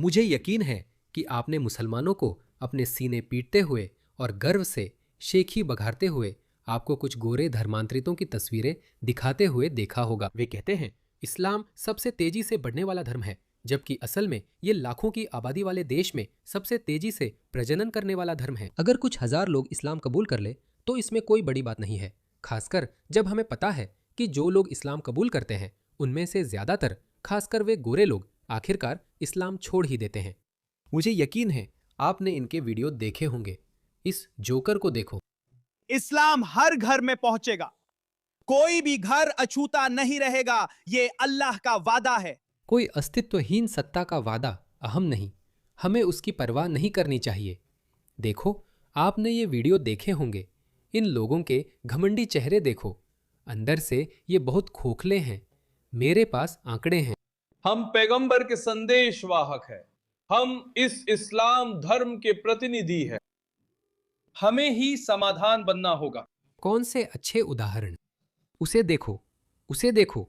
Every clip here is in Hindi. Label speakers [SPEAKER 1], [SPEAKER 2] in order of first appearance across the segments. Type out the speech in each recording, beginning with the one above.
[SPEAKER 1] मुझे यकीन है कि आपने मुसलमानों को अपने सीने पीटते हुए और गर्व से शेखी बघारते हुए आपको कुछ गोरे धर्मांतरितों की तस्वीरें दिखाते हुए देखा होगा। वे कहते हैं इस्लाम सबसे तेजी से बढ़ने वाला धर्म है, जबकि असल में ये लाखों की आबादी वाले देश में सबसे तेजी से प्रजनन करने वाला धर्म है। अगर कुछ हजार लोग इस्लाम कबूल कर ले तो इसमें कोई बड़ी बात नहीं है, खासकर जब हमें पता है कि जो लोग इस्लाम कबूल करते हैं उनमें से ज्यादातर, खासकर वे गोरे लोग, आखिरकार इस्लाम छोड़ ही देते हैं। मुझे यकीन है आपने इनके वीडियो देखे होंगे। इस जोकर को देखो।
[SPEAKER 2] इस्लाम हर घर में पहुंचेगा, कोई भी घर अछूता नहीं रहेगा, ये अल्लाह का वादा है।
[SPEAKER 1] कोई अस्तित्वहीन सत्ता का वादा अहम नहीं, हमें उसकी परवाह नहीं करनी चाहिए। देखो, आपने ये वीडियो देखे होंगे। इन लोगों के घमंडी चेहरे देखो, अंदर से ये बहुत खोखले हैं। मेरे पास आंकड़े हैं।
[SPEAKER 3] हम पैगंबर के संदेश वाहक हैं, हम इस इस्लाम धर्म के प्रतिनिधि हैं, हमें ही समाधान बनना होगा।
[SPEAKER 1] कौन से अच्छे उदाहरण! उसे देखो, उसे देखो।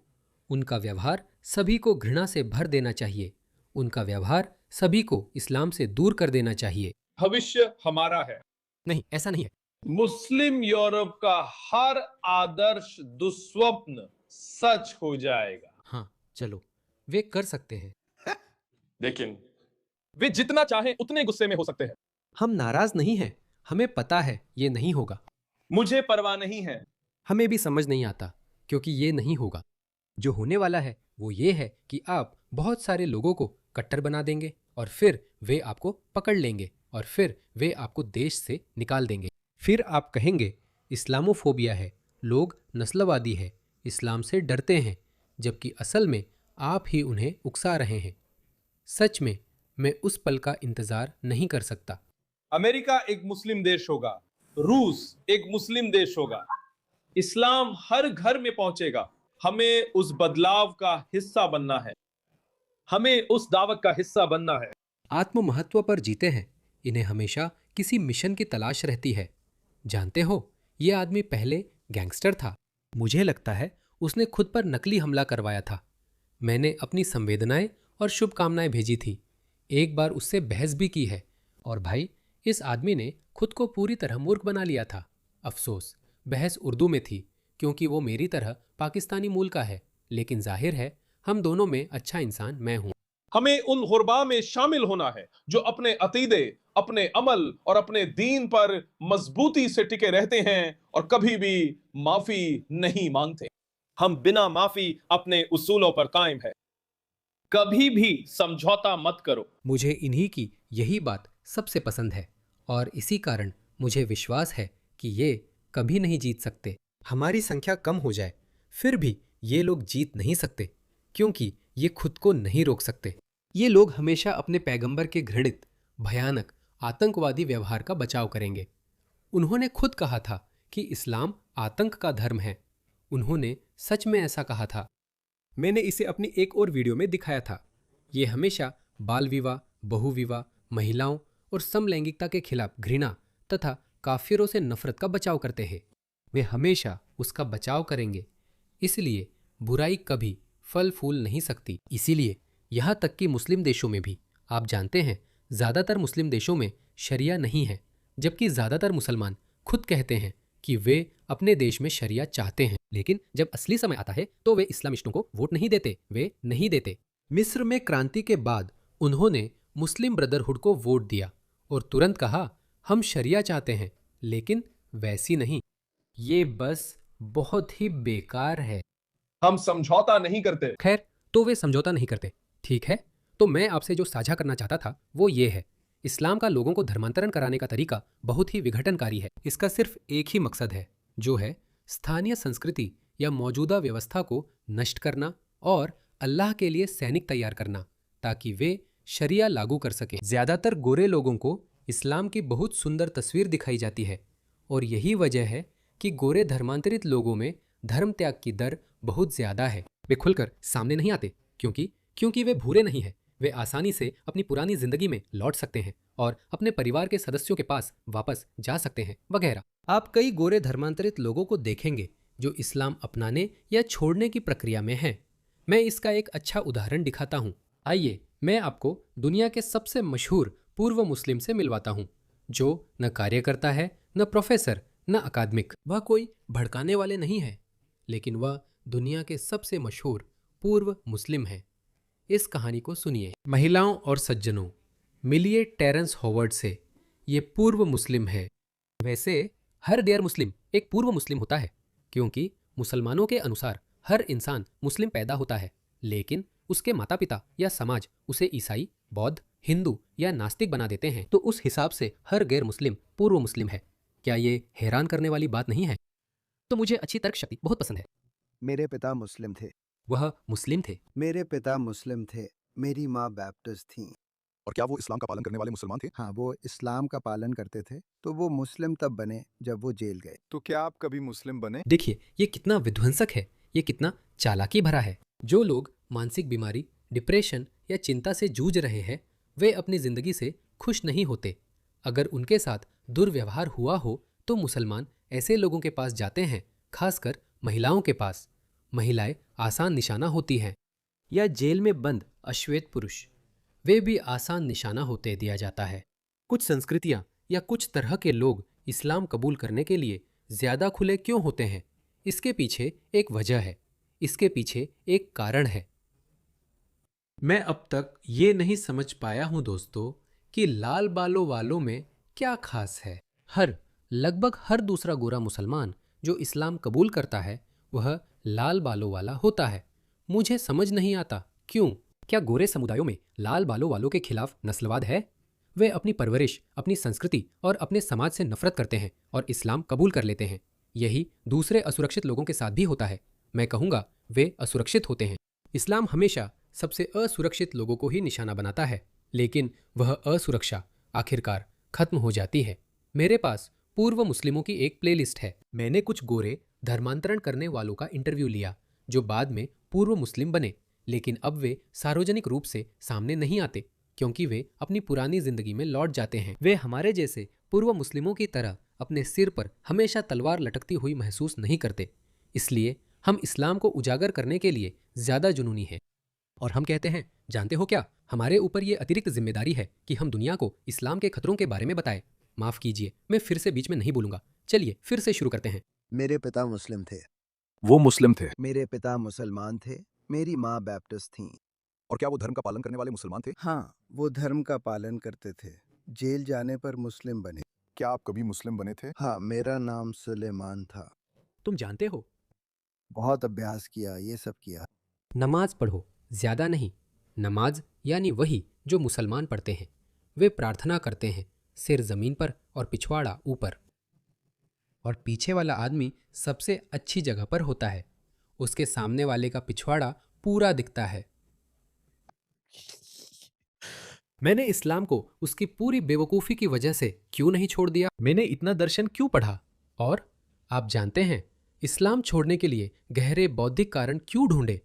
[SPEAKER 1] उनका व्यवहार सभी को घृणा से भर देना चाहिए। उनका व्यवहार सभी को इस्लाम से दूर कर देना चाहिए।
[SPEAKER 3] भविष्य हमारा है।
[SPEAKER 1] नहीं, ऐसा नहीं है।
[SPEAKER 3] मुस्लिम यूरोप का हर आदर्श दुस्वप्न सच हो जाएगा।
[SPEAKER 1] हाँ, चलो, वे कर सकते हैं।
[SPEAKER 3] लेकिन वे जितना चाहें उतने गुस्से में हो सकते हैं।
[SPEAKER 1] हम नाराज नहीं हैं, हमें पता है ये नहीं होगा।
[SPEAKER 3] मुझे परवाह नहीं है।
[SPEAKER 1] हमें भी समझ नहीं आता, क्योंकि ये नहीं होगा। जो होने वाला है वो ये है कि आप बहुत सारे लोगों को कट्टर बना देंगे और फिर वे आपको पकड़ लेंगे और फिर वे आपको देश से निकाल देंगे। फिर आप कहेंगे इस्लामोफोबिया है, लोग नस्लवादी है, इस्लाम से डरते हैं, जबकि असल में आप ही उन्हें उकसा रहे हैं। सच में मैं उस पल का इंतजार नहीं कर सकता।
[SPEAKER 3] अमेरिका एक मुस्लिम देश होगा, रूस एक मुस्लिम देश होगा, इस्लाम हर घर में पहुंचेगा। हमें उस बदलाव का हिस्सा बनना है, हमें उस दावत का हिस्सा बनना है।
[SPEAKER 1] आत्म महत्व पर जीते हैं, इन्हें हमेशा किसी मिशन की तलाश रहती है। जानते हो, ये आदमी पहले गैंगस्टर था। मुझे लगता है उसने खुद पर नकली हमला करवाया था। मैंने अपनी संवेदनाएं और शुभकामनाएं भेजी थी। एक बार उससे बहस भी की है, और भाई, इस आदमी ने खुद को पूरी तरह मूर्ख बना लिया था। अफसोस, बहस उर्दू में थी, क्योंकि वो मेरी तरह पाकिस्तानी मूल का है, लेकिन जाहिर है हम दोनों में अच्छा इंसान मैं हूं।
[SPEAKER 3] हमें उन गुरबा में शामिल होना है जो अपने अकीदे, अपने अमल और अपने दीन पर मजबूती से टिके रहते हैं और कभी भी माफी नहीं मांगते। हम बिना माफी अपने उसूलों पर कायम है। कभी भी समझौता मत करो।
[SPEAKER 1] मुझे इन्हीं की यही बात सबसे पसंद है, और इसी कारण मुझे विश्वास है कि ये कभी नहीं जीत सकते। हमारी संख्या कम हो जाए, फिर भी ये लोग जीत नहीं सकते, क्योंकि ये खुद को नहीं रोक सकते। ये लोग हमेशा अपने पैगंबर के घृणित, भयानक, आतंकवादी व्यवहार का बचाव करेंगे। उन्होंने खुद कहा था कि इस्लाम आतंक का धर्म है। उन्होंने सच में ऐसा कहा था। मैंने इसे अपनी एक और वीडियो में दिखाया था। ये हमेशा बाल विवाह, बहुविवाह, महिलाओं और समलैंगिकता के खिलाफ घृणा तथा काफिरों से नफरत का बचाव करते हैं। वे हमेशा उसका बचाव करेंगे। इसलिए बुराई कभी फल फूल नहीं सकती। इसीलिए यहाँ तक कि मुस्लिम देशों में भी, आप जानते हैं, ज़्यादातर मुस्लिम देशों में शरिया नहीं है, जबकि ज़्यादातर मुसलमान खुद कहते हैं कि वे अपने देश में शरिया चाहते हैं। लेकिन जब असली समय आता है तो वे इस्लामिस्टों को वोट नहीं देते। वे नहीं देते। मिस्र में क्रांति के बाद उन्होंने मुस्लिम ब्रदरहुड को वोट दिया और तुरंत कहा, हम शरिया चाहते हैं, लेकिन वैसी नहीं। ये बस बहुत ही बेकार है।
[SPEAKER 3] हम समझौता नहीं करते।
[SPEAKER 1] खैर, तो वे समझौता नहीं करते, ठीक है। तो मैं आपसे जो साझा करना चाहता था वो ये है, इस्लाम का लोगों को धर्मांतरण कराने का तरीका बहुत ही विघटनकारी है। इसका सिर्फ एक ही मकसद है, जो है स्थानीय संस्कृति या मौजूदा व्यवस्था को नष्ट करना और अल्लाह के लिए सैनिक तैयार करना, ताकि वे शरिया लागू कर सकें। ज्यादातर गोरे लोगों को इस्लाम की बहुत सुंदर तस्वीर दिखाई जाती है, और यही वजह है कि गोरे धर्मांतरित लोगों में धर्म त्याग की दर बहुत ज्यादा है। वे खुलकर सामने नहीं आते, क्योंकि वे भूरे नहीं हैं। वे आसानी से अपनी पुरानी जिंदगी में लौट सकते हैं और अपने परिवार के सदस्यों के पास वापस जा सकते हैं, वगैरह। आप कई गोरे धर्मांतरित लोगों को देखेंगे जो इस्लाम अपनाने या छोड़ने की प्रक्रिया में हैं। मैं इसका एक अच्छा उदाहरण दिखाता हूँ। आइए मैं आपको दुनिया के सबसे मशहूर पूर्व मुस्लिम से मिलवाता हूँ, जो न कार्यकर्ता है, न प्रोफेसर, न अकादमिक। वह कोई भड़काने वाले नहीं है, लेकिन वह दुनिया के सबसे मशहूर पूर्व मुस्लिम है। इस कहानी को सुनिए। महिलाओं और सज्जनों, मिलिए टेरेंस हॉवर्ड से। ये पूर्व मुस्लिम है। वैसे हर गैर मुस्लिम एक पूर्व मुस्लिम होता है, क्योंकि मुसलमानों के अनुसार हर इंसान मुस्लिम पैदा होता है, लेकिन उसके माता पिता या समाज उसे ईसाई, बौद्ध, हिंदू या नास्तिक बना देते हैं, तो उस हिसाब से हर गैर मुस्लिम पूर्व मुस्लिम है। क्या ये हैरान करने वाली बात नहीं है? तो मुझे अच्छी तर्क शक्ति बहुत पसंद है।
[SPEAKER 4] मेरे पिता मुस्लिम थे।
[SPEAKER 1] वह मुस्लिम थे।
[SPEAKER 4] मेरे पिता मुस्लिम थे। मेरी माँ बैप्टिस्ट थी।
[SPEAKER 5] और क्या वो इस्लाम का पालन करने वाले मुसलमान थे?
[SPEAKER 4] हाँ, वो इस्लाम का पालन करते थे। तो वो मुस्लिम तब बने जब वो जेल गए।
[SPEAKER 5] तो क्या आप कभी मुस्लिम बने?
[SPEAKER 1] देखिए, ये कितना विध्वंसक है, ये कितना चालाकी भरा है। जो लोग मानसिक बीमारी, डिप्रेशन या चिंता से जूझ रहे हैं, वे अपनी जिंदगी से खुश नहीं होते। अगर उनके साथ दुर्व्यवहार हुआ हो तो मुसलमान ऐसे लोगों के पास जाते हैं, खासकर महिलाओं के पास। महिलाएं आसान निशाना होती हैं, या जेल में बंद अश्वेत पुरुष, वे भी आसान निशाना होते दिया जाता है। कुछ संस्कृतियां या कुछ तरह के लोग इस्लाम कबूल करने के लिए ज्यादा खुले क्यों होते हैं? इसके पीछे एक वजह है, इसके पीछे एक कारण है। मैं अब तक ये नहीं समझ पाया हूं दोस्तों कि लाल बालों वालों में क्या खास है। लगभग हर दूसरा गोरा मुसलमान जो इस्लाम कबूल करता है वह लाल बालों वाला होता है। मुझे समझ नहीं आता क्यों। क्या गोरे समुदायों में लाल बालों वालों के खिलाफ नस्लवाद है? वे अपनी परवरिश, अपनी संस्कृति और अपने समाज से नफरत करते हैं और इस्लाम कबूल कर लेते हैं। यही दूसरे असुरक्षित लोगों के साथ भी होता है। मैं कहूँगा वे असुरक्षित होते हैं। इस्लाम हमेशा सबसे असुरक्षित लोगों को ही निशाना बनाता है, लेकिन वह असुरक्षा आखिरकार खत्म हो जाती है। मेरे पास पूर्व मुस्लिमों की एक प्लेलिस्ट है। मैंने कुछ गोरे धर्मांतरण करने वालों का इंटरव्यू लिया जो बाद में पूर्व मुस्लिम बने, लेकिन अब वे सार्वजनिक रूप से सामने नहीं आते क्योंकि वे अपनी पुरानी जिंदगी में लौट जाते हैं। वे हमारे जैसे पूर्व मुस्लिमों की तरह अपने सिर पर हमेशा तलवार लटकती हुई महसूस नहीं करते। इसलिए हम इस्लाम को उजागर करने के लिए ज्यादा जुनूनी हैं। और हम कहते हैं, जानते हो क्या, हमारे ऊपर ये अतिरिक्त जिम्मेदारी है कि हम दुनिया को इस्लाम के खतरों के बारे में बताएं। माफ कीजिए, मैं फिर से बीच में नहीं बोलूंगा। चलिए फिर से शुरू करते हैं।
[SPEAKER 4] मेरे पिता मुस्लिम थे।
[SPEAKER 5] वो मुस्लिम थे।
[SPEAKER 4] मेरे पिता मुसलमान थे। मेरी माँ बैप्टिस्ट थी।
[SPEAKER 5] और क्या वो धर्म का पालन करने वाले मुसलमान थे?
[SPEAKER 4] हाँ, वो धर्म का पालन करते थे। जेल जाने पर मुस्लिम बने।
[SPEAKER 5] क्या आप कभी मुस्लिम बने थे?
[SPEAKER 4] हाँ, मेरा नाम सुलेमान था।
[SPEAKER 1] तुम जानते हो,
[SPEAKER 4] बहुत अभ्यास किया, ये सब किया।
[SPEAKER 1] नमाज पढ़ो, ज्यादा नहीं। नमाज यानी वही जो मुसलमान पढ़ते हैं। वे प्रार्थना करते हैं, सिर जमीन पर और पिछवाड़ा ऊपर, और पीछे वाला आदमी सबसे अच्छी जगह पर होता है। उसके सामने वाले का पिछवाड़ा पूरा दिखता है। मैंने इस्लाम को उसकी पूरी बेवकूफ़ी की वजह से क्यों नहीं छोड़ दिया? मैंने इतना दर्शन क्यों पढ़ा? और आप जानते हैं, इस्लाम छोड़ने के लिए गहरे बौद्धिक कारण क्यों ढूंढे?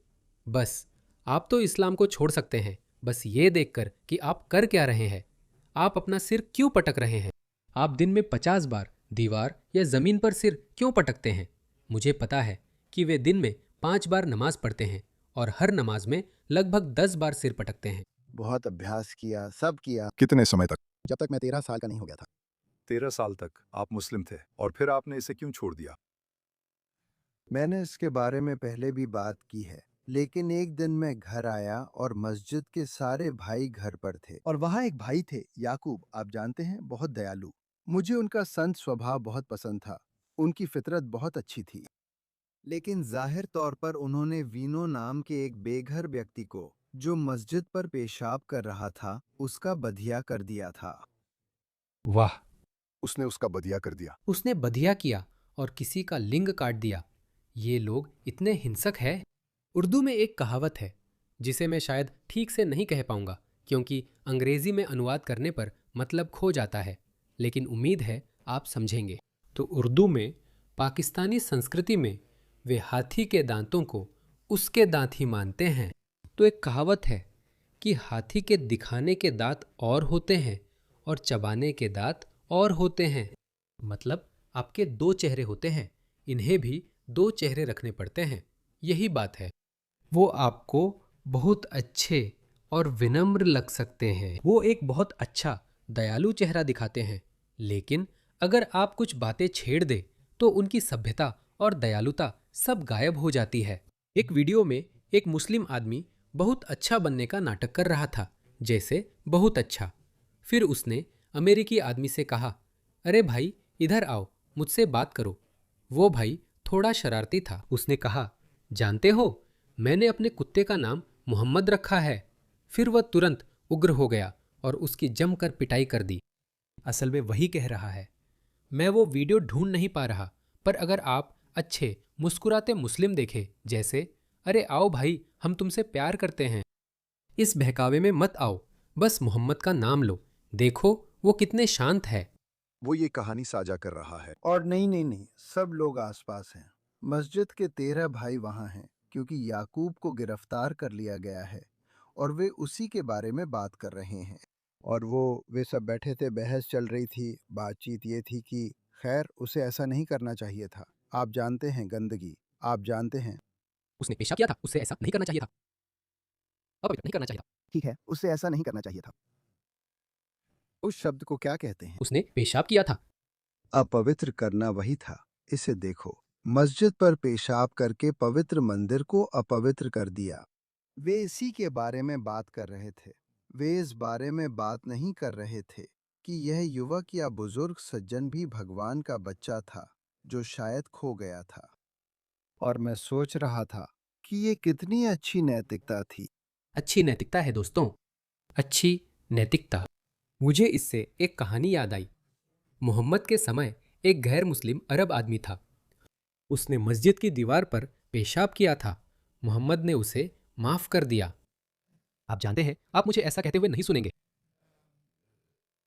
[SPEAKER 1] बस आप तो इस्लाम को छोड़ सकते हैं, बस ये देखकर कि आप कर क्या रहे हैं। आप अपना सिर क्यों पटक रहे हैं? आप दिन में 50 बार दीवार या जमीन पर सिर क्यों पटकते हैं? मुझे पता है कि वे दिन में 5 बार नमाज पढ़ते हैं और हर नमाज में लगभग 10 बार सिर पटकते हैं।
[SPEAKER 4] बहुत अभ्यास किया, सब किया।
[SPEAKER 5] कितने समय तक?
[SPEAKER 4] जब तक मैं 13 साल का नहीं हो गया था।
[SPEAKER 5] 13 साल तक आप मुस्लिम थे, और फिर आपने इसे क्यों छोड़ दिया?
[SPEAKER 4] मैंने इसके बारे में पहले भी बात की है, लेकिन एक दिन मैं घर आया और मस्जिद के सारे भाई घर पर थे। और वहाँ एक भाई थे, याकूब, आप जानते हैं, बहुत दयालु। मुझे उनका संत स्वभाव बहुत पसंद था। उनकी फितरत बहुत अच्छी थी। लेकिन जाहिर तौर पर उन्होंने वीनो नाम के एक बेघर व्यक्ति को, जो मस्जिद पर पेशाब कर रहा था, उसका बधिया कर दिया था।
[SPEAKER 1] वाह!
[SPEAKER 5] उसने उसका बदिया कर दिया।
[SPEAKER 1] उसने बधिया किया और किसी का लिंग काट दिया। ये लोग इतने हिंसक हैं। उर्दू में एक कहावत है जिसे मैं शायद ठीक से नहीं कह पाऊंगा क्योंकि अंग्रेजी में अनुवाद करने पर मतलब खो जाता है, लेकिन उम्मीद है आप समझेंगे। तो उर्दू में पाकिस्तानी संस्कृति में वे हाथी के दांतों को उसके दांत ही मानते हैं। तो एक कहावत है कि हाथी के दिखाने के दांत और होते हैं और चबाने के दांत और होते हैं। मतलब आपके 2 चेहरे होते हैं, इन्हें भी 2 चेहरे रखने पड़ते हैं। यही बात है। वो आपको बहुत अच्छे और विनम्र लग सकते हैं। वो एक बहुत अच्छा दयालु चेहरा दिखाते हैं, लेकिन अगर आप कुछ बातें छेड़ दे तो उनकी सभ्यता और दयालुता सब गायब हो जाती है। एक वीडियो में एक मुस्लिम आदमी बहुत अच्छा बनने का नाटक कर रहा था, जैसे बहुत अच्छा। फिर उसने अमेरिकी आदमी से कहा, अरे भाई इधर आओ, मुझसे बात करो। वो भाई थोड़ा शरारती था। उसने कहा, जानते हो मैंने अपने कुत्ते का नाम मोहम्मद रखा है। फिर वह तुरंत उग्र हो गया और उसकी जमकर पिटाई कर दी। असल में वही कह रहा है। मैं वो वीडियो ढूंढ नहीं पा रहा, पर अगर आप अच्छे मुस्कुराते मुस्लिम देखे, जैसे अरे आओ भाई हम तुमसे प्यार करते हैं, इस बहकावे में मत आओ, बस मोहम्मद का नाम लो, देखो वो कितने शांत है।
[SPEAKER 5] वो ये कहानी साझा कर रहा है।
[SPEAKER 4] और नहीं, सब लोग आसपास हैं। मस्जिद के 13 भाई वहां हैं क्योंकि याकूब को गिरफ्तार कर लिया गया है और वे उसी के बारे में बात कर रहे हैं। और वे सब बैठे थे, बहस चल रही थी। बातचीत ये थी कि खैर उसे ऐसा नहीं करना चाहिए था। आप जानते हैं, गंदगी, आप जानते हैं।
[SPEAKER 1] उसने पेशाब किया था, उससे ऐसा नहीं करना चाहिए था, अपवित्र नहीं करना चाहिए था।
[SPEAKER 4] ठीक है, उसे ऐसा नहीं करना चाहिए था। उस शब्द को क्या कहते हैं?
[SPEAKER 1] उसने पेशाब किया था।
[SPEAKER 4] अपवित्र करना वही था। इसे देखो, मस्जिद पर पेशाब करके पवित्र मंदिर को अपवित्र कर दिया। वे इसी के बारे में बात कर रहे थे। वे इस बारे में बात नहीं कर रहे थे कि यह युवक या बुजुर्ग सज्जन भी भगवान का बच्चा था जो शायद खो गया था। और मैं सोच रहा था कि ये कितनी अच्छी नैतिकता थी।
[SPEAKER 1] अच्छी नैतिकता है दोस्तों, अच्छी नैतिकता। मुझे इससे एक कहानी याद आई। मोहम्मद के समय एक गैर मुस्लिम अरब आदमी था। उसने मस्जिद की दीवार पर पेशाब किया था। मोहम्मद ने उसे माफ कर दिया। आप जानते हैं, आप मुझे ऐसा कहते हुए नहीं सुनेंगे।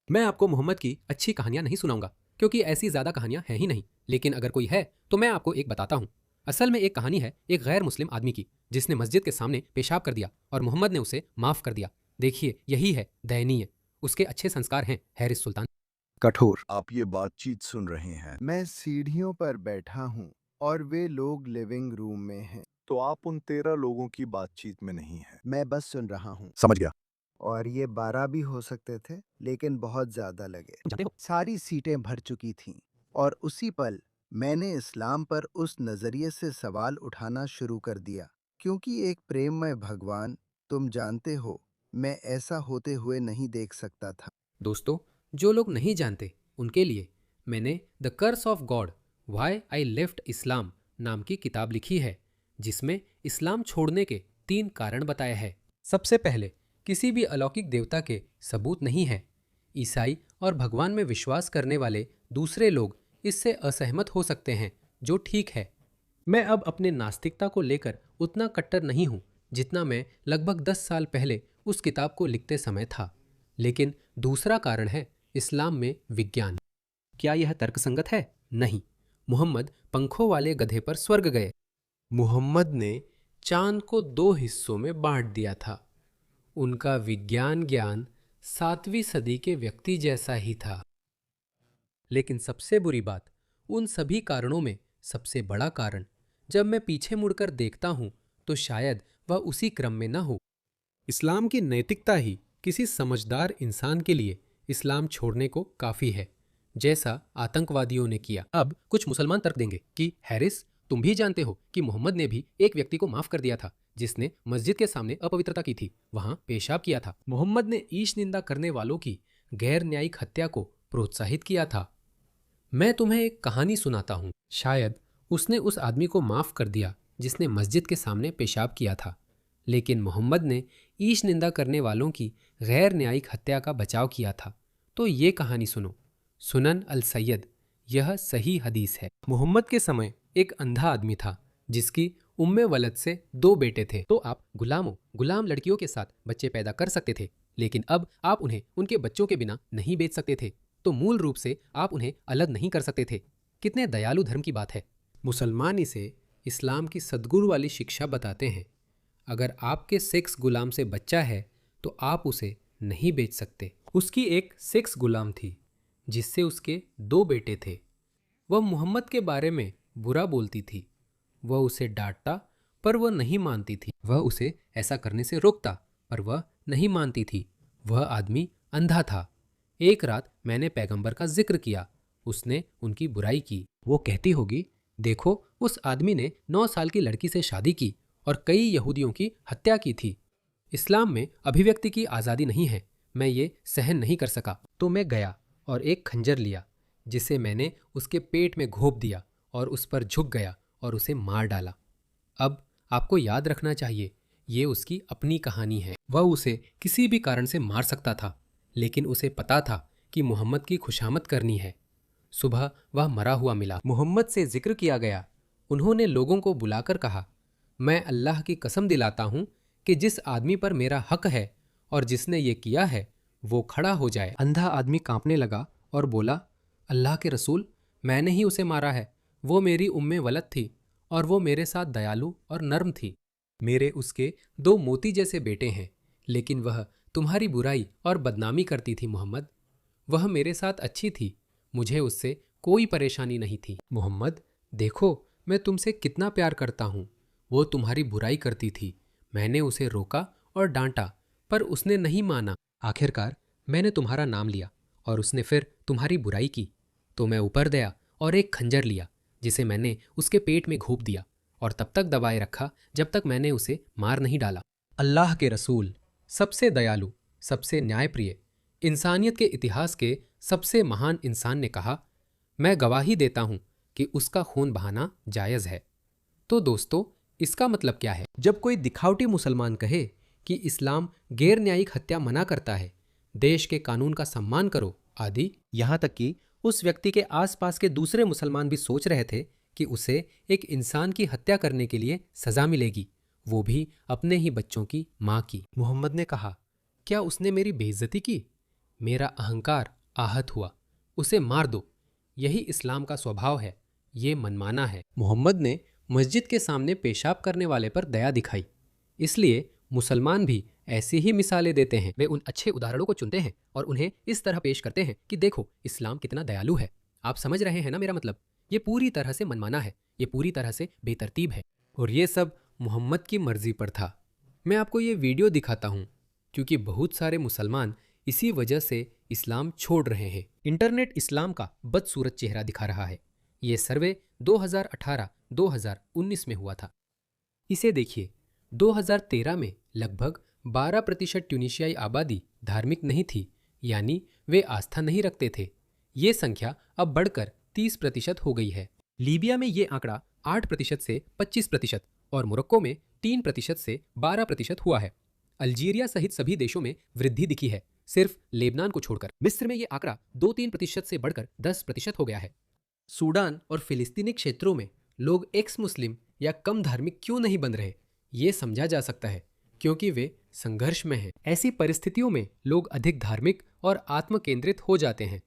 [SPEAKER 1] मैं आपको मोहम्मद की अच्छी कहानियां नहीं सुनाऊंगा, क्योंकि ऐसी ज्यादा कहानियां हैं ही नहीं। लेकिन अगर कोई है तो मैं आपको एक बताता हूं। असल में एक कहानी है एक गैर मुस्लिम आदमी की, जिसने मस्जिद के सामने पेशाब कर दिया और मोहम्मद ने उसे माफ कर दिया। देखिए, यही है दयनीय। उसके अच्छे संस्कार हैं हैरिस सुल्तान।
[SPEAKER 4] कठोर।
[SPEAKER 5] आप ये बातचीत सुन रहे हैं,
[SPEAKER 4] मैं सीढ़ियों पर बैठा हूँ और वे लोग लिविंग रूम में हैं।
[SPEAKER 5] तो आप उन 13 लोगों की बातचीत में नहीं हैं।
[SPEAKER 4] मैं बस सुन रहा हूँ।
[SPEAKER 5] समझ गया।
[SPEAKER 4] और ये 12 भी हो सकते थे, लेकिन बहुत ज्यादा लगे।
[SPEAKER 1] जानते हो,
[SPEAKER 4] सारी सीटें भर चुकी थीं और उसी पल मैंने इस्लाम पर उस नजरिए से सवाल उठाना शुरू कर दिया, क्योंकि एक प्रेममय भगवान, तुम जानते हो, मैं ऐसा होते हुए नहीं देख सकता था।
[SPEAKER 1] दोस्तों, जो लोग नहीं जानते उनके लिए मैंने the curse of God why I left Islam नाम की किताब लिखी है, जिसमें इस्लाम छोड़ने के 3 कारण बताए हैं। सबसे पहले, किसी भी अलौकिक देवता के सबूत नहीं है। ईसाई और भगवान में विश्वास करने वाले दूसरे लोग इससे असहमत हो सकते हैं, जो ठीक है। मैं अब अपने नास्तिकता को लेकर उतना कट्टर नहीं हूँ जितना मैं लगभग 10 साल पहले उस किताब को लिखते समय था। लेकिन दूसरा कारण है इस्लाम में विज्ञान। क्या यह तर्कसंगत है? नहीं। मोहम्मद पंखों वाले गधे पर स्वर्ग गए। मोहम्मद ने चांद को 2 हिस्सों में बांट दिया था। उनका विज्ञान ज्ञान 7वीं सदी के व्यक्ति जैसा ही था। लेकिन सबसे बुरी बात, उन सभी कारणों में सबसे बड़ा कारण, जब मैं पीछे मुड़कर देखता हूं तो शायद वह उसी क्रम में न हो। इस्लाम की नैतिकता ही किसी समझदार इंसान के लिए इस्लाम छोड़ने को काफी है, जैसा आतंकवादियों ने किया। अब कुछ मुसलमान तर्क देंगे कि हैरिस, तुम भी जानते हो कि मोहम्मद ने भी एक व्यक्ति को माफ कर दिया था जिसने मस्जिद के सामने अपवित्रता की थी, वहां पेशाब किया था। मोहम्मद ने ईश निंदा करने वालों की गैर न्यायिक हत्या को प्रोत्साहित किया था। मैं तुम्हें एक कहानी सुनाता हूँ। शायद उसने उस आदमी को माफ कर दिया जिसने मस्जिद के सामने पेशाब किया था, लेकिन मोहम्मद ने ईश निंदा करने वालों की गैर न्यायिक हत्या का बचाव किया था। तो ये कहानी सुनो। सुनन अल सैयद, यह सही हदीस है। मोहम्मद के समय एक अंधा आदमी था जिसकी उम्मे वलद से 2 बेटे थे। तो आप गुलाम लड़कियों के साथ बच्चे पैदा कर सकते थे, लेकिन अब आप उन्हें उनके बच्चों के बिना नहीं बेच सकते थे। तो मूल रूप से आप उन्हें अलग नहीं कर सकते थे। कितने दयालु धर्म की बात है। मुसलमान इसे इस्लाम की सद्गुरु वाली शिक्षा बताते हैं। अगर आपके सेक्स गुलाम से बच्चा है तो आप उसे नहीं बेच सकते। उसकी एक सेक्स गुलाम थी जिससे उसके 2 बेटे थे। वह मोहम्मद के बारे में बुरा बोलती थी। वह उसे डांटता पर वह नहीं मानती थी। वह उसे ऐसा करने से रोकता पर वह नहीं मानती थी। वह आदमी अंधा था। एक रात मैंने पैगंबर का जिक्र किया। उसने उनकी बुराई की। वो कहती होगी, देखो उस आदमी ने 9 साल की लड़की से शादी की और कई यहूदियों की हत्या की थी। इस्लाम में अभिव्यक्ति की आज़ादी नहीं है। मैं ये सहन नहीं कर सका तो मैं गया और एक खंजर लिया, जिसे मैंने उसके पेट में घोंप दिया और उस पर झुक गया और उसे मार डाला। अब आपको याद रखना चाहिए, ये उसकी अपनी कहानी है। वह उसे किसी भी कारण से मार सकता था, लेकिन उसे पता था कि मोहम्मद की खुशामद करनी है। सुबह वह मरा हुआ मिला। मोहम्मद से जिक्र किया गया। उन्होंने लोगों को बुलाकर कहा, मैं अल्लाह की कसम दिलाता हूँ कि जिस आदमी पर मेरा हक है और जिसने ये किया है वो खड़ा हो जाए। अंधा आदमी कांपने लगा और बोला, अल्लाह के रसूल, मैंने ही उसे मारा है। वो मेरी उम्मे वलद थी और वो मेरे साथ दयालु और नर्म थी। मेरे उसके 2 मोती जैसे बेटे हैं, लेकिन वह तुम्हारी बुराई और बदनामी करती थी मोहम्मद। वह मेरे साथ अच्छी थी, मुझे उससे कोई परेशानी नहीं थी। मोहम्मद, देखो मैं तुमसे कितना प्यार करता हूँ। वो तुम्हारी बुराई करती थी। मैंने उसे रोका और डांटा, पर उसने नहीं माना। आखिरकार मैंने तुम्हारा नाम लिया और उसने फिर तुम्हारी बुराई की, तो मैं ऊपर गया और एक खंजर लिया, जिसे मैंने उसके पेट में घोंप दिया और तब तक दबाए रखा जब तक मैंने उसे मार नहीं डाला। अल्लाह के रसूल, सबसे दयालु, सबसे न्यायप्रिय, इंसानियत के इतिहास के सबसे महान इंसान ने कहा, मैं गवाही देता हूँ कि उसका खून बहाना जायज़ है। तो दोस्तों, इसका मतलब क्या है? जब कोई दिखावटी मुसलमान कहे कि इस्लाम गैर न्यायिक हत्या मना करता है, देश के कानून का सम्मान करो आदि, यहाँ तक कि उस व्यक्ति के आसपास के दूसरे मुसलमान भी सोच रहे थे कि उसे एक इंसान की हत्या करने के लिए सजा मिलेगी, वो भी अपने ही बच्चों की माँ की। मोहम्मद ने कहा, क्या उसने मेरी बेइज्जती की? मेरा अहंकार आहत हुआ। उसे मार दो, यही इस्लाम का स्वभाव है, ये मनमाना है। मोहम्मद ने मस्जिद के सामने पेशाब करने वाले पर दया दिखाई। इसलिए मुसलमान भी ऐसी ही मिसालें देते हैं। वे उन अच्छे उदाहरणों को चुनते हैं और उन्हें इस तरह पेश करते हैं कि देखो इस्लाम कितना दयालु है। आप समझ रहे हैं ना मेरा मतलब? ये पूरी तरह से मनमाना है, ये पूरी तरह से बेतरतीब है, और ये सब मोहम्मद की मर्जी पर था। मैं आपको ये वीडियो दिखाता हूँ क्योंकि बहुत सारे मुसलमान इसी वजह से इस्लाम छोड़ रहे हैं। इंटरनेट इस्लाम का बदसूरत चेहरा दिखा रहा है। ये सर्वे 2018-2019 में हुआ था। इसे देखिए। 2013 में लगभग 12% ट्यूनीशियाई आबादी धार्मिक नहीं थी, यानी वे आस्था नहीं रखते थे। ये संख्या अब बढ़कर 30% हो गई है। लीबिया में ये आंकड़ा 8% से 25% और मोरक्को में 3% से 12% हुआ है। अल्जीरिया सहित सभी देशों में वृद्धि दिखी है, सिर्फ लेबनान को छोड़कर। मिस्र में ये आंकड़ा 2-3% से बढ़कर 10% हो गया है। सूडान और फिलिस्तीनी क्षेत्रों में लोग एक्स मुस्लिम या कम धार्मिक क्यों नहीं बन रहे, ये समझा जा सकता है क्योंकि वे संघर्ष में हैं। ऐसी परिस्थितियों में लोग अधिक धार्मिक और आत्म केंद्रित हो जाते हैं।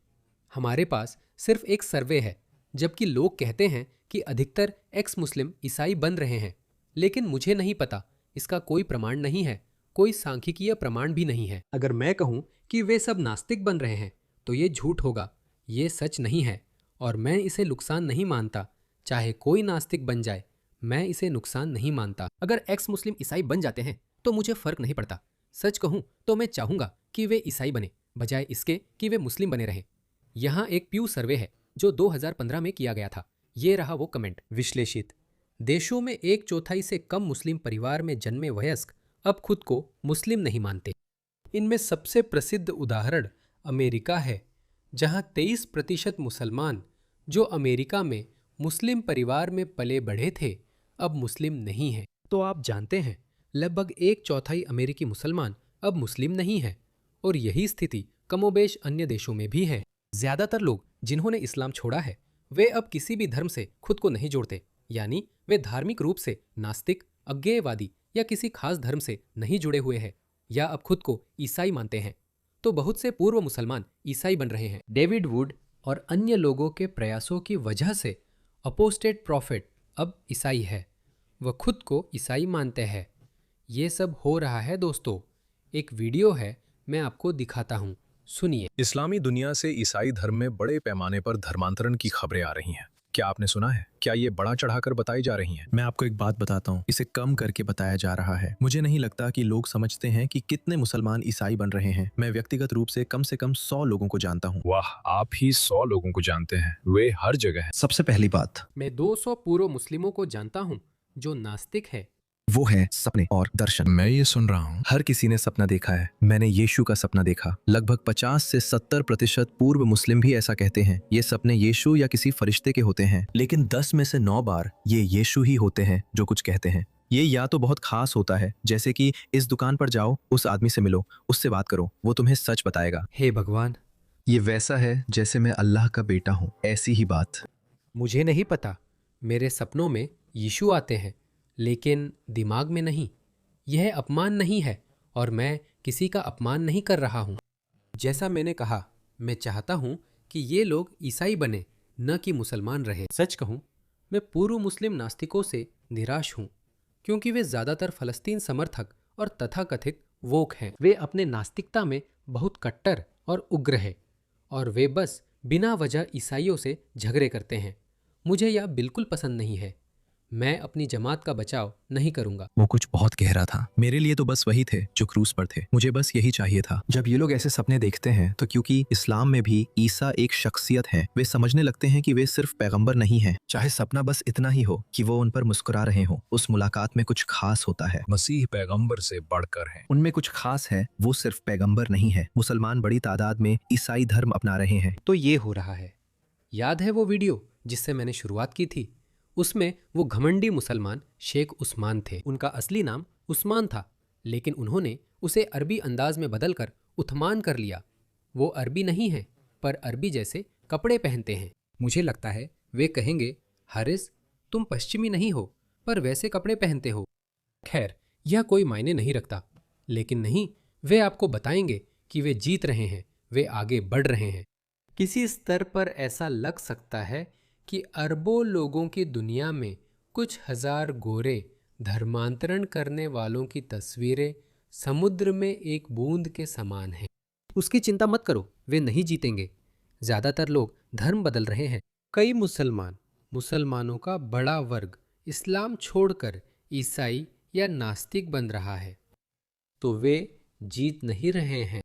[SPEAKER 1] हमारे पास सिर्फ एक सर्वे है, जबकि लोग कहते हैं कि अधिकतर एक्स मुस्लिम ईसाई बन रहे हैं, लेकिन मुझे नहीं पता, इसका कोई प्रमाण नहीं है, कोई सांख्यिकीय प्रमाण भी नहीं है। अगर मैं कहूँ कि वे सब नास्तिक बन रहे हैं तो ये झूठ होगा, ये सच नहीं है और मैं इसे नुकसान नहीं मानता। चाहे कोई नास्तिक बन जाए, मैं इसे नुकसान नहीं मानता। अगर एक्स मुस्लिम ईसाई बन जाते हैं तो मुझे फर्क नहीं पड़ता। सच कहूँ तो मैं चाहूँगा कि वे ईसाई बने, बजाय इसके कि वे मुस्लिम बने रहें। यहाँ एक प्यू सर्वे है जो 2015 में किया गया था। ये रहा वो कमेंट। विश्लेषित देशों में 1/4 से कम मुस्लिम परिवार में जन्मे वयस्क अब खुद को मुस्लिम नहीं मानते। इनमें सबसे प्रसिद्ध उदाहरण अमेरिका है, जहाँ 23% मुसलमान जो अमेरिका में मुस्लिम परिवार में पले बढ़े थे अब मुस्लिम नहीं हैं। तो आप जानते हैं लगभग 1/4 अमेरिकी मुसलमान अब मुस्लिम नहीं हैं, और यही स्थिति कमोबेश अन्य देशों में भी है। ज्यादातर लोग जिन्होंने इस्लाम छोड़ा है वे अब किसी भी धर्म से खुद को नहीं जोड़ते, यानी वे धार्मिक रूप से नास्तिक, अज्ञेयवादी या किसी खास धर्म से नहीं जुड़े हुए हैं, या अब खुद को ईसाई मानते हैं। तो बहुत से पूर्व मुसलमान ईसाई बन रहे हैं। डेविड वुड और अन्य लोगों के प्रयासों की वजह से अपोस्टेट प्रॉफिट अब ईसाई है, वह खुद को ईसाई मानते हैं। ये सब हो रहा है दोस्तों। एक वीडियो है, मैं आपको दिखाता हूँ, सुनिए।
[SPEAKER 5] इस्लामी दुनिया से ईसाई धर्म में बड़े पैमाने पर धर्मांतरण की खबरें आ रही हैं।
[SPEAKER 6] क्या आपने सुना है? क्या ये बड़ा चढ़ाकर बताई जा रही हैं?
[SPEAKER 7] मैं आपको एक बात बताता हूँ, इसे कम करके बताया जा रहा है। मुझे नहीं लगता कि लोग समझते हैं कि कितने मुसलमान ईसाई बन रहे हैं। मैं व्यक्तिगत रूप से कम 100 लोगों को जानता हूँ।
[SPEAKER 6] वाह, आप ही 100 लोगों को जानते हैं। वे हर जगह हैं।
[SPEAKER 7] सबसे पहली बात,
[SPEAKER 1] मैं 200 पूर्व मुस्लिमों को जानता हूँ जो नास्तिक है।
[SPEAKER 7] वो है सपने और दर्शन।
[SPEAKER 6] मैं ये सुन रहा हूँ।
[SPEAKER 7] हर किसी ने सपना देखा है। मैंने यीशु का सपना देखा। लगभग 50 से 70% पूर्व मुस्लिम भी ऐसा कहते हैं। ये सपने यीशु या किसी फरिश्ते के होते हैं, लेकिन 10 में से 9 बार ये यीशु ही होते हैं जो कुछ कहते हैं। ये या तो बहुत खास होता है, जैसे कि इस दुकान पर जाओ, उस आदमी से मिलो, उससे बात करो, वो तुम्हें सच बताएगा।
[SPEAKER 1] हे भगवान,
[SPEAKER 7] ये वैसा है जैसे मैं अल्लाह का बेटा हूँ, ऐसी ही बात।
[SPEAKER 1] मुझे नहीं पता। मेरे सपनों में यीशु आते हैं, लेकिन दिमाग में नहीं। यह अपमान नहीं है और मैं किसी का अपमान नहीं कर रहा हूँ। जैसा मैंने कहा, मैं चाहता हूँ कि ये लोग ईसाई बने, न कि मुसलमान रहे। सच कहूँ, मैं पूर्व मुस्लिम नास्तिकों से निराश हूँ, क्योंकि वे ज़्यादातर फ़लस्तीन समर्थक और तथाकथित वोक हैं। वे अपने नास्तिकता में बहुत कट्टर और उग्र हैं, और वे बस बिना वजह ईसाइयों से झगड़े करते हैं। मुझे यह बिल्कुल पसंद नहीं है। मैं अपनी जमात का बचाव नहीं करूंगा।
[SPEAKER 7] वो कुछ बहुत गहरा था। मेरे लिए तो बस वही थे जो क्रूस पर थे। मुझे बस यही चाहिए था। जब ये लोग ऐसे सपने देखते हैं तो क्योंकि इस्लाम में भी ईसा एक शख्सियत है, वे समझने लगते हैं कि वे सिर्फ पैगंबर नहीं हैं। चाहे सपना बस इतना ही हो कि वो उन पर मुस्कुरा रहे हो, उस मुलाकात में कुछ खास होता है।
[SPEAKER 6] मसीह पैगंबर से बढ़कर है।
[SPEAKER 7] उनमें कुछ खास है, वो सिर्फ पैगंबर नहीं है। मुसलमान बड़ी तादाद में ईसाई धर्म अपना रहे हैं।
[SPEAKER 1] तो ये हो रहा है। याद है वो वीडियो जिससे मैंने शुरुआत की थी? उसमें वो घमंडी मुसलमान शेख उस्मान थे। उनका असली नाम उस्मान था, लेकिन उन्होंने उसे अरबी अंदाज में बदलकर उथमान कर लिया। वो अरबी नहीं है, पर अरबी जैसे कपड़े पहनते हैं। मुझे लगता है वे कहेंगे, हारिस, तुम पश्चिमी नहीं हो, पर वैसे कपड़े पहनते हो। खैर, यह कोई मायने नहीं रखता। लेकिन नहीं, वे आपको बताएंगे कि वे जीत रहे हैं, वे आगे बढ़ रहे हैं। किसी स्तर पर ऐसा लग सकता है कि अरबों लोगों की दुनिया में कुछ हजार गोरे धर्मांतरण करने वालों की तस्वीरें समुद्र में एक बूंद के समान हैं। उसकी चिंता मत करो, वे नहीं जीतेंगे। ज़्यादातर लोग धर्म बदल रहे हैं। कई मुसलमानों का बड़ा वर्ग इस्लाम छोड़कर ईसाई या नास्तिक बन रहा है। तो वे जीत नहीं रहे हैं।